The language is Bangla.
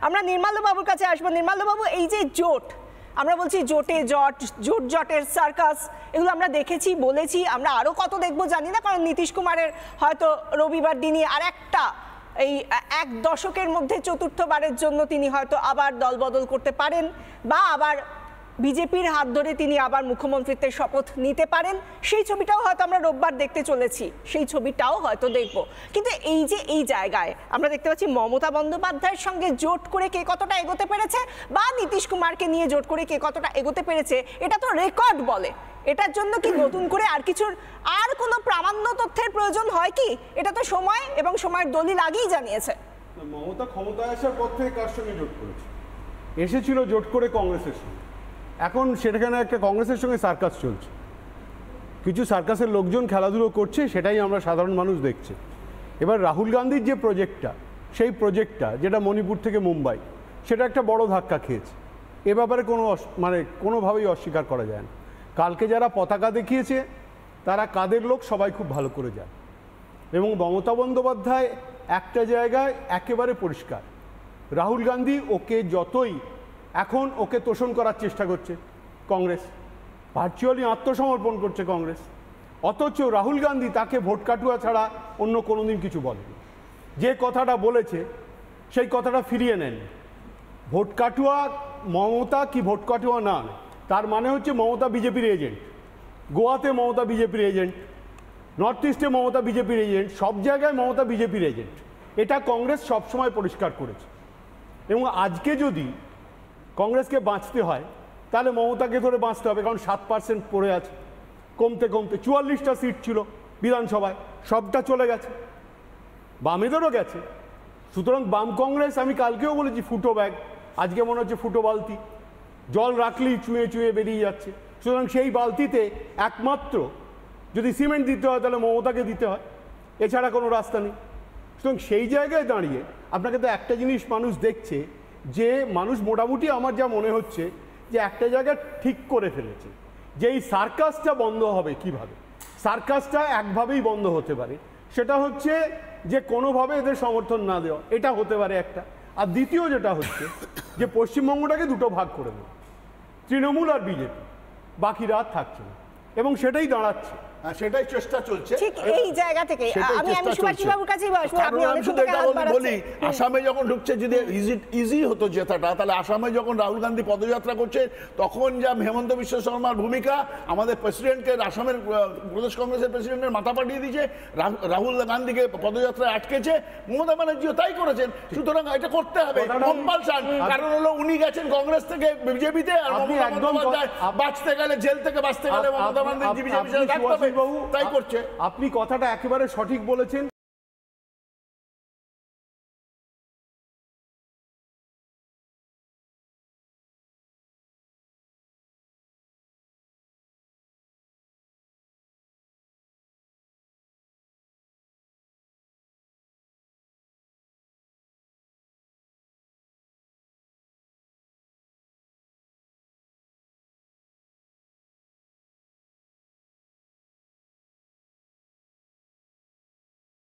আমরা নির্মাল্য বাবুর কাছে আসবো। নির্মাল্য বাবু, এই যে জোট, আমরা বলছি জোটে জটের সার্কাস, এগুলো আমরা দেখেছি, বলেছি, আমরা আরো কত দেখবো জানি না, কারণ নীতিশ কুমারের হয়তো রবিবার দিনই আর একটা এই এক দশকের মধ্যে চতুর্থবারের জন্য তিনি হয়তো আবার দলবদল করতে পারেন, বা আবার বিজেপির হাত ধরে তিনি আবার মুখ্যমন্ত্রীত্বের শপথ নিতে পারেন। সেই ছবিটাও হয়তো আমরা রোববার দেখতে চলেছি, সেই ছবিটাও হয়তো দেখব। কিন্তু এই যে এই জায়গায় আমরা দেখতে পাচ্ছি মমতা বন্দ্যোপাধ্যায়ের সঙ্গে জোট করে কে কতটা এগোতে পেরেছে, বা নীতিশ কুমারকে নিয়ে জোট করে কে কতটা এগোতে পেরেছে, এটা তো রেকর্ড বলে। এটার জন্য কি নতুন করে আর কিছুর আর কোনো প্রামাণ্য তথ্যের প্রয়োজন হয় কি? এটা তো সময় এবং সময়ের দলিল আগেই জানিয়েছে। মমতা ক্ষমতায় আসার পর থেকে কার সঙ্গে জোট করেছে? এসেছিল জোট করে কংগ্রেসের সঙ্গে। এখন সেখানে একটা কংগ্রেসের সঙ্গে সার্কাস চলছে, কিছু সার্কাসের লোকজন খেলাধুলো করছে, সেটাই আমরা সাধারণ মানুষ দেখছি। এবার রাহুল গান্ধীর যে প্রজেক্টটা, সেই প্রজেক্টটা যেটা মণিপুর থেকে মুম্বাই, সেটা একটা বড় ধাক্কা খেয়েছে। এ ব্যাপারে কোনোভাবেই অস্বীকার করা যায় না। কালকে যারা পতাকা দেখিয়েছে তারা কাদের লোক সবাই খুব ভালো করে যায়, এবং মমতা বন্দ্যোপাধ্যায় একটা জায়গায় একেবারে পরিষ্কার, রাহুল গান্ধী ওকে যতই এখন ওকে তোষণ করার চেষ্টা করছে কংগ্রেস, ভার্চুয়ালি আত্মসমর্পণ করছে কংগ্রেস, অথচ রাহুল গান্ধী তাকে ভোট কাটুয়া ছাড়া অন্য কোনো দিন কিছু বলেনি। যে কথাটা বলেছে সেই কথাটা ফিরিয়ে নেন। ভোট কাটুয়া মমতা কি ভোট কাটুয়া না, তার মানে হচ্ছে মমতা বিজেপির এজেন্ট। গোয়াতে মমতা বিজেপির এজেন্ট, নর্থ ইস্টে মমতা বিজেপির এজেন্ট, সব জায়গায় মমতা বিজেপির এজেন্ট। এটা কংগ্রেস সবসময় পরিষ্কার করেছে। এবং আজকে যদি কংগ্রেসকে বাঁচতে হয় তাহলে মমতাকে ধরে বাঁচতে হবে, কারণ 7% পড়ে আছে, কমতে কমতে 44টা সিট ছিল বিধানসভায়, সবটা চলে গেছে, বামেদেরও গেছে। সুতরাং বাম কংগ্রেস, আমি কালকেও বলেছি, ফুটো ব্যাগ, আজকে মনে হচ্ছে ফুটো বালতি, জল রাখলেই চুঁয়ে চুঁয়ে বেরিয়ে যাচ্ছে। সুতরাং সেই বালতিতে একমাত্র যদি সিমেন্ট দিতে হয় তাহলে মমতাকে দিতে হয়, এছাড়া কোনো রাস্তা নেই। সুতরাং সেই জায়গায় দাঁড়িয়ে আপনাকে তো একটা জিনিস মানুষ দেখছে, যে মানুষ মোটামুটি আমার যা মনে হচ্ছে যে একটা জায়গা ঠিক করে ফেলেছে, যে এই সার্কাসটা বন্ধ হবে কিভাবে। সার্কাসটা একভাবেই বন্ধ হতে পারে, সেটা হচ্ছে যে কোনোভাবে এদের সমর্থন না দেওয়া, এটা হতে পারে একটা। আর দ্বিতীয় যেটা হচ্ছে যে পশ্চিমবঙ্গটাকে দুটো ভাগ করে দেওয়া, তৃণমূল আর বিজেপি, বাকিরা আর থাকছে না, এবং সেটাই দাঁড়াচ্ছে, সেটাই চেষ্টা চলছে। ঠিক এই জায়গা থেকে আমি সুভাষ বাবুর কাছেই বসবো। আপনি অনেক শুধু এটা বলি, আসামে যখন ঢুকছে, যদি ইজি হতো জেতাটা, তাহলে আসামে যখন রাহুল গান্ধী পদযাত্রা করছে তখন যা হেমন্ত বিশ্ব শর্মার ভূমিকা, আমাদের প্রেসিডেন্টকে, আসামের প্রদেশ কংগ্রেসের প্রেসিডেন্টের মাথা পাঠিয়ে দিয়েছে, রাহুল গান্ধীকে পদযাত্রায় আটকেছে, মমতা ব্যানার্জিও তাই করেছেন। সুতরাং এটা করতে হবে কম্পালশন, কারণ হলো উনি গেছেন কংগ্রেস থেকে বিজেপিতে, আর মমতা বন্দ্যোপাধ্যায় বাঁচতে গেলে, জেল থেকে বাঁচতে গেলে মমতা ব্যানার্জি বিজেপির সাথে থাকতে হবে, তাই করছে। আপনি কথাটা একেবারে সঠিক বলেছেন।